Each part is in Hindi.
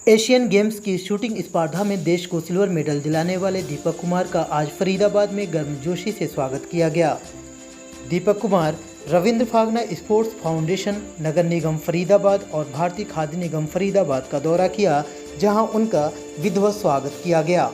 एशियन गेम्स की शूटिंग स्पर्धा में देश को सिल्वर मेडल दिलाने वाले दीपक कुमार का आज फरीदाबाद में गर्मजोशी से स्वागत किया गया। दीपक कुमार रविंद्र फागना स्पोर्ट्स फाउंडेशन, नगर निगम फरीदाबाद और भारतीय खाद्य निगम फरीदाबाद का दौरा किया, जहां उनका विधिवत स्वागत किया गया।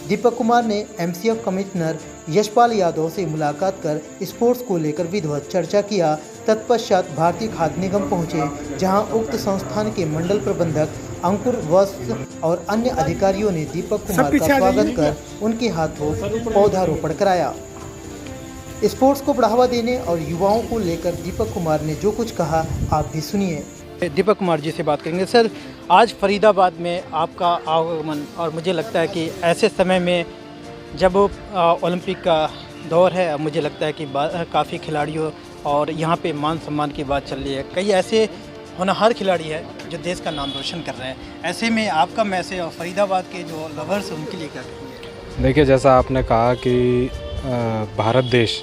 दीपक कुमार ने एमसीएफ कमिश्नर यशपाल यादव से मुलाकात कर स्पोर्ट्स को लेकर विधिवत चर्चा किया। तत्पश्चात भारतीय खाद्य निगम पहुंचे, जहां उक्त संस्थान के मंडल प्रबंधक अंकुर वत्स और अन्य अधिकारियों ने दीपक कुमार का स्वागत कर उनके हाथों पौधारोपण कराया। स्पोर्ट्स को बढ़ावा देने और युवाओं को लेकर दीपक कुमार ने जो कुछ कहा, आप भी सुनिए। दीपक कुमार जी से बात करेंगे। सर, आज फरीदाबाद में आपका आगमन, और मुझे लगता है कि ऐसे समय में जब ओलंपिक का दौर है, मुझे लगता है कि काफ़ी खिलाड़ियों और यहाँ पे मान सम्मान की बात चल रही है। कई ऐसे होनहार खिलाड़ी है जो देश का नाम रोशन कर रहे हैं। ऐसे में आपका मैसेज और फरीदाबाद के जो लवर्स हैं उनके लिए क्या कहेंगे? देखिए, जैसा आपने कहा कि भारत देश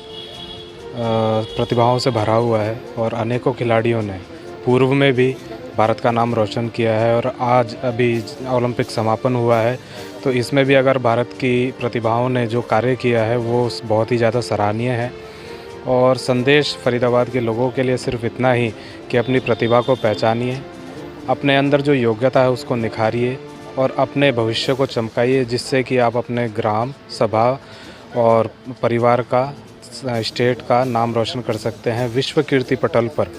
प्रतिभाओं से भरा हुआ है और अनेकों खिलाड़ियों ने पूर्व में भी भारत का नाम रोशन किया है, और आज अभी ओलंपिक समापन हुआ है, तो इसमें भी अगर भारत की प्रतिभाओं ने जो कार्य किया है वो बहुत ही ज़्यादा सराहनीय है। और संदेश फरीदाबाद के लोगों के लिए सिर्फ इतना ही कि अपनी प्रतिभा को पहचानिए, अपने अंदर जो योग्यता है उसको निखारिए और अपने भविष्य को चमकाइए, जिससे कि आप अपने ग्राम, सभा और परिवार का, स्टेट का नाम रोशन कर सकते हैं। विश्व कीर्ति पटल पर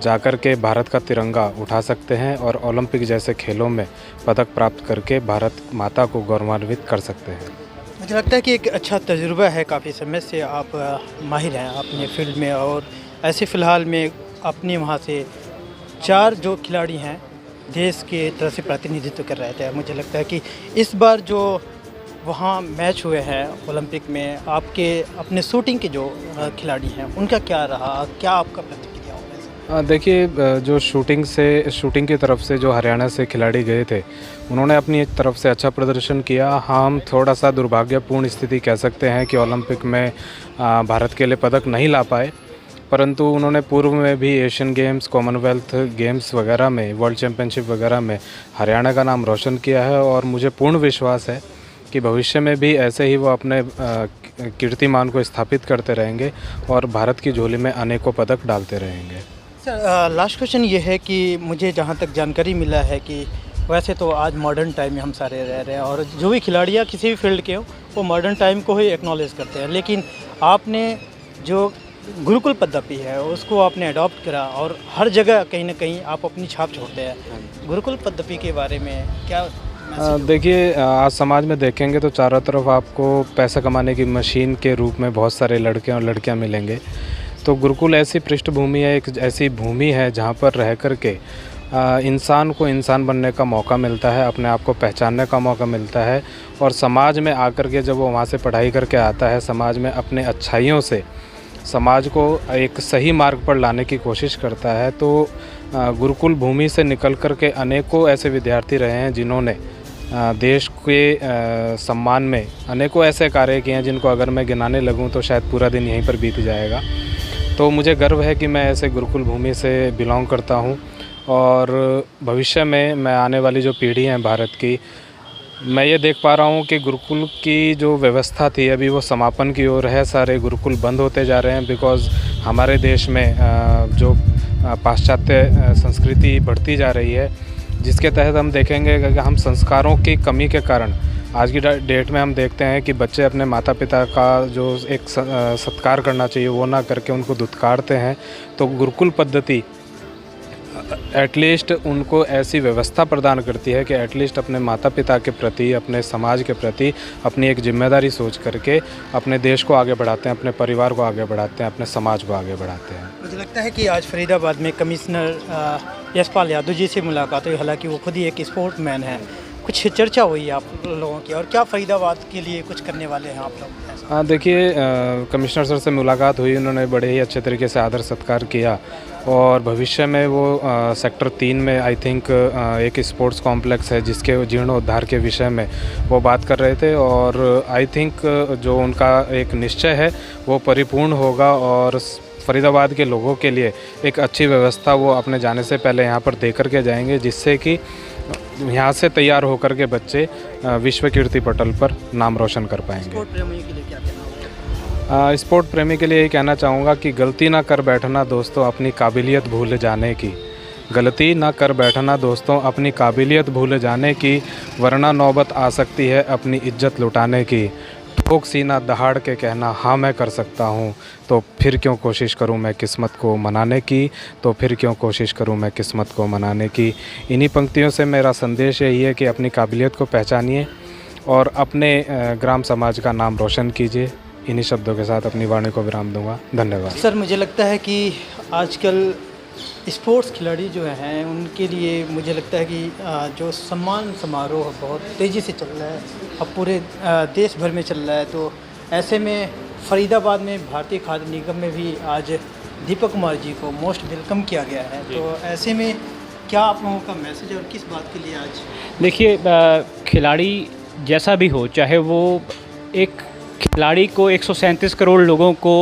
जाकर के भारत का तिरंगा उठा सकते हैं और ओलंपिक जैसे खेलों में पदक प्राप्त करके भारत माता को गौरवान्वित कर सकते हैं। मुझे लगता है कि एक अच्छा तजुर्बा है, काफ़ी समय से आप माहिर हैं अपने फील्ड में, और ऐसे फ़िलहाल में अपने वहाँ से 4 जो खिलाड़ी हैं देश के तरफ से प्रतिनिधित्व कर रहे थे। मुझे लगता है कि इस बार जो वहाँ मैच हुए हैं ओलंपिक में, आपके अपने शूटिंग के जो खिलाड़ी हैं उनका क्या रहा, क्या आपका प्रतिक्रिया होगा? देखिए, जो शूटिंग की तरफ से जो हरियाणा से खिलाड़ी गए थे, उन्होंने अपनी तरफ से अच्छा प्रदर्शन किया। हम थोड़ा सा दुर्भाग्यपूर्ण स्थिति कह सकते हैं कि ओलंपिक में भारत के लिए पदक नहीं ला पाए, परंतु उन्होंने पूर्व में भी एशियन गेम्स, कॉमनवेल्थ गेम्स वगैरह में, वर्ल्ड चैम्पियनशिप वगैरह में हरियाणा का नाम रोशन किया है, और मुझे पूर्ण विश्वास है कि भविष्य में भी ऐसे ही वो अपने कीर्तिमान को स्थापित करते रहेंगे और भारत की झोली में अनेकों पदक डालते रहेंगे। सर, लास्ट क्वेश्चन ये है कि मुझे जहाँ तक जानकारी मिला है कि वैसे तो आज मॉडर्न टाइम में हम सारे रह रहे हैं, और जो भी खिलाड़ियाँ किसी भी फील्ड के हो वो मॉडर्न टाइम को ही एक्नॉलेज करते हैं, लेकिन आपने जो गुरुकुल पद्धति है उसको आपने अडॉप्ट करा और हर जगह कहीं ना कहीं आप अपनी छाप छोड़ते हैं। गुरुकुल पद्धति के बारे में क्या? देखिए, आज समाज में देखेंगे तो चारों तरफ आपको पैसा कमाने की मशीन के रूप में बहुत सारे लड़के और लड़कियां मिलेंगे। तो गुरुकुल ऐसी पृष्ठभूमि है, एक ऐसी भूमि है जहां पर रह कर के इंसान को इंसान बनने का मौका मिलता है, अपने आप को पहचानने का मौका मिलता है, और समाज में आकर के जब वो वहाँ से पढ़ाई करके आता है, समाज में अपने अच्छाइयों से समाज को एक सही मार्ग पर लाने की कोशिश करता है। तो गुरुकुल भूमि से निकल कर के अनेकों ऐसे विद्यार्थी रहे हैं जिन्होंने देश के सम्मान में अनेकों ऐसे कार्य किए हैं जिनको अगर मैं गिनाने लगूं तो शायद पूरा दिन यहीं पर बीत जाएगा। तो मुझे गर्व है कि मैं ऐसे गुरुकुल भूमि से बिलोंग करता हूं, और भविष्य में मैं आने वाली जो पीढ़ी है भारत की, मैं ये देख पा रहा हूँ कि गुरुकुल की जो व्यवस्था थी अभी वो समापन की ओर है। सारे गुरुकुल बंद होते जा रहे हैं, बिकॉज़ हमारे देश में जो पाश्चात्य संस्कृति बढ़ती जा रही है, जिसके तहत हम देखेंगे कि हम संस्कारों की कमी के कारण आज की डेट में हम देखते हैं कि बच्चे अपने माता पिता का जो एक सत्कार करना चाहिए वो ना करके उनको दुत्कारते हैं। तो गुरुकुल पद्धति एटलीस्ट उनको ऐसी व्यवस्था प्रदान करती है कि एटलीस्ट अपने माता पिता के प्रति, अपने समाज के प्रति अपनी एक जिम्मेदारी सोच करके अपने देश को आगे बढ़ाते हैं, अपने परिवार को आगे बढ़ाते हैं, अपने समाज को आगे बढ़ाते हैं। मुझे लगता है कि आज फरीदाबाद में कमिश्नर यशपाल यादव जी से मुलाकात हुई, हालांकि वो खुद ही एक स्पोर्ट्समैन है। कुछ चर्चा हुई आप लोगों की, और क्या फरीदाबाद के लिए कुछ करने वाले हैं आप लोग? हाँ, देखिए, कमिश्नर सर से मुलाकात हुई, उन्होंने बड़े ही अच्छे तरीके से आदर सत्कार किया, और भविष्य में वो सेक्टर 3 में आई थिंक एक स्पोर्ट्स कॉम्प्लेक्स है जिसके जीर्णोद्धार के विषय में वो बात कर रहे थे, और आई थिंक जो उनका एक निश्चय है वो परिपूर्ण होगा, और फरीदाबाद के लोगों के लिए एक अच्छी व्यवस्था वो अपने जाने से पहले यहाँ पर दे कर के जाएंगे, जिससे कि यहाँ से तैयार होकर के बच्चे विश्व कीर्ति पटल पर नाम रोशन कर पाएंगे। स्पोर्ट प्रेमियों के लिए क्या कहना होगा? स्पोर्ट प्रेमी के लिए यही कहना चाहूँगा कि गलती ना कर बैठना दोस्तों अपनी काबिलियत भूल जाने की। गलती ना कर बैठना दोस्तों अपनी काबिलियत भूल जाने की, वरना नौबत आ सकती है अपनी इज्जत लुटाने की। ठोक सीना दहाड़ के कहना हाँ मैं कर सकता हूँ, तो फिर क्यों कोशिश करूँ मैं किस्मत को मनाने की, तो फिर क्यों कोशिश करूँ मैं किस्मत को मनाने की। इन्हीं पंक्तियों से मेरा संदेश यही है कि अपनी काबिलियत को पहचानिए और अपने ग्राम समाज का नाम रोशन कीजिए। इन्हीं शब्दों के साथ अपनी वाणी को विराम दूंगा। धन्यवाद। सर, मुझे लगता है कि आजकल स्पोर्ट्स खिलाड़ी जो हैं उनके लिए मुझे लगता है कि जो सम्मान समारोह बहुत तेज़ी से चल रहा है, अब पूरे देश भर में चल रहा है। तो ऐसे में फरीदाबाद में भारतीय खाद्य निगम में भी आज दीपक कुमार जी को मोस्ट वेलकम किया गया है। तो ऐसे में क्या आप लोगों का मैसेज और किस बात के लिए आज? देखिए, खिलाड़ी जैसा भी हो, चाहे वो एक खिलाड़ी को 137 करोड़ लोगों को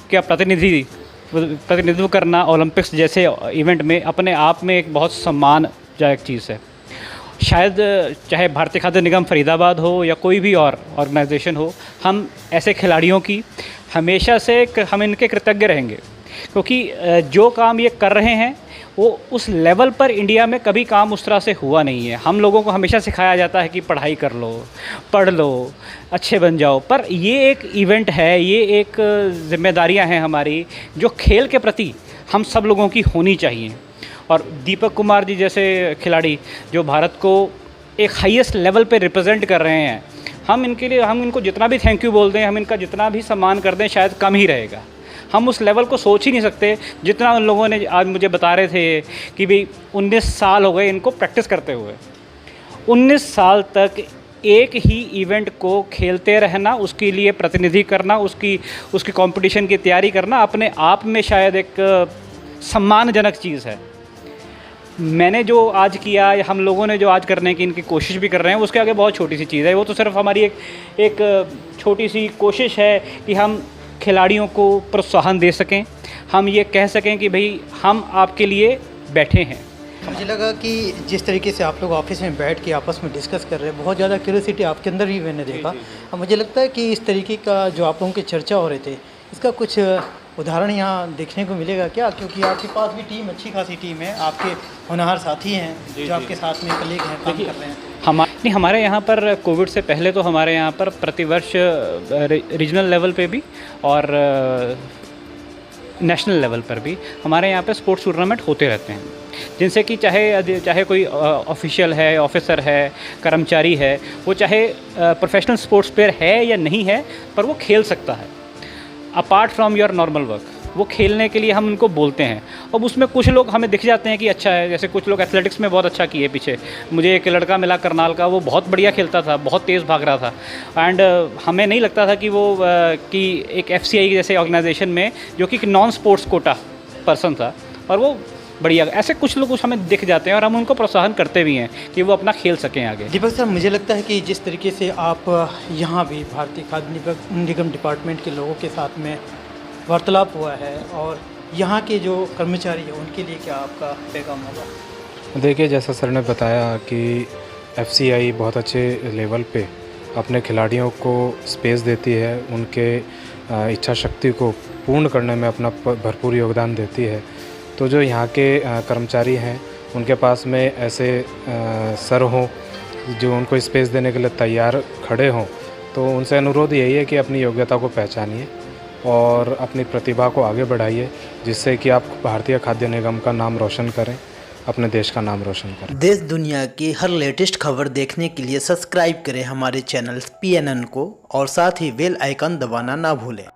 क्या प्रतिनिधित्व करना ओलंपिक्स जैसे इवेंट में अपने आप में एक बहुत सम्मानजनक चीज़ है। शायद चाहे भारतीय खाद्य निगम फरीदाबाद हो या कोई भी और ऑर्गेनाइजेशन हो, हम ऐसे खिलाड़ियों की हमेशा से हम इनके कृतज्ञ रहेंगे, क्योंकि जो काम ये कर रहे हैं वो उस लेवल पर इंडिया में कभी काम उस तरह से हुआ नहीं है। हम लोगों को हमेशा सिखाया जाता है कि पढ़ाई कर लो, पढ़ लो, अच्छे बन जाओ, पर ये एक इवेंट है, ये एक जिम्मेदारियां हैं हमारी जो खेल के प्रति हम सब लोगों की होनी चाहिए। और दीपक कुमार जी जैसे खिलाड़ी जो भारत को एक हाईएस्ट लेवल पे रिप्रेजेंट कर रहे हैं, हम इनको जितना भी थैंक यू बोल दें, हम इनका जितना भी सम्मान कर दें, शायद कम ही रहेगा। हम उस लेवल को सोच ही नहीं सकते जितना उन लोगों ने आज मुझे बता रहे थे कि भाई 19 साल हो गए इनको प्रैक्टिस करते हुए। 19 साल तक एक ही इवेंट को खेलते रहना, उसके लिए प्रतिनिधि करना, उसकी कंपटीशन की तैयारी करना अपने आप में शायद एक सम्मानजनक चीज़ है। मैंने जो आज किया या हम लोगों ने जो आज करने की इनकी कोशिश भी कर रहे हैं, उसके आगे बहुत छोटी सी चीज़ है। वो तो सिर्फ हमारी एक छोटी सी कोशिश है कि हम खिलाड़ियों को प्रोत्साहन दे सकें, हम ये कह सकें कि भाई हम आपके लिए बैठे हैं। मुझे लगा कि जिस तरीके से आप लोग ऑफिस में बैठ के आपस में डिस्कस कर रहे हैं, बहुत ज़्यादा क्यूरियोसिटी आपके अंदर भी मैंने देखा। और मुझे लगता है कि इस तरीके का जो आप लोगों की चर्चा हो रहे थे, इसका कुछ उदाहरण यहाँ देखने को मिलेगा क्या? क्योंकि आपके पास भी टीम, अच्छी खासी टीम है, आपके होनहार साथी हैं जो आपके साथ में कलीग हैं, काम कर रहे हैं। हमारे यहाँ पर कोविड से पहले तो हमारे यहाँ पर प्रतिवर्ष रीजनल लेवल पे भी और नेशनल लेवल पर भी हमारे यहाँ पे स्पोर्ट्स टूर्नामेंट होते रहते हैं, जिनसे कि चाहे कोई ऑफिशियल है, ऑफिसर है, कर्मचारी है, वो चाहे प्रोफेशनल स्पोर्ट्स प्लेयर है या नहीं है, पर वो खेल सकता है apart from your normal work. वो खेलने के लिए हम उनको बोलते हैं। अब उसमें कुछ लोग हमें दिख जाते हैं कि अच्छा है, जैसे कुछ लोग एथलेटिक्स में बहुत अच्छा किए। पीछे मुझे एक लड़का मिला करनाल का, वो बहुत बढ़िया खेलता था, बहुत तेज़ भाग रहा था। एंड हमें नहीं लगता था कि वो कि एक FCI जैसे ऑर्गेनाइजेशन में जो कि नॉन स्पोर्ट्स कोटा पर्सन था, और वो बढ़िया। ऐसे कुछ लोग हमें दिख जाते हैं और हम उनको प्रोत्साहन करते भी हैं कि वो अपना खेल सकें आगे। दीपक सर, मुझे लगता है कि जिस तरीके से आप यहाँ भी भारतीय खाद्य निगम डिपार्टमेंट के लोगों के साथ में वार्तालाप हुआ है, और यहाँ के जो कर्मचारी हैं उनके लिए क्या आपका पैगाम होगा? देखिए, जैसा सर ने बताया कि FCI बहुत अच्छे लेवल पे अपने खिलाड़ियों को स्पेस देती है, उनके इच्छा शक्ति को पूर्ण करने में अपना भरपूर योगदान देती है। तो जो यहाँ के कर्मचारी हैं उनके पास में ऐसे सर हों जो उनको स्पेस देने के लिए तैयार खड़े हों, तो उनसे अनुरोध यही है कि अपनी योग्यता को पहचानिए और अपनी प्रतिभा को आगे बढ़ाइए, जिससे कि आप भारतीय खाद्य निगम का नाम रोशन करें, अपने देश का नाम रोशन करें। देश दुनिया की हर लेटेस्ट खबर देखने के लिए सब्सक्राइब करें हमारे चैनल PNN को, और साथ ही बेल आइकन दबाना ना भूलें।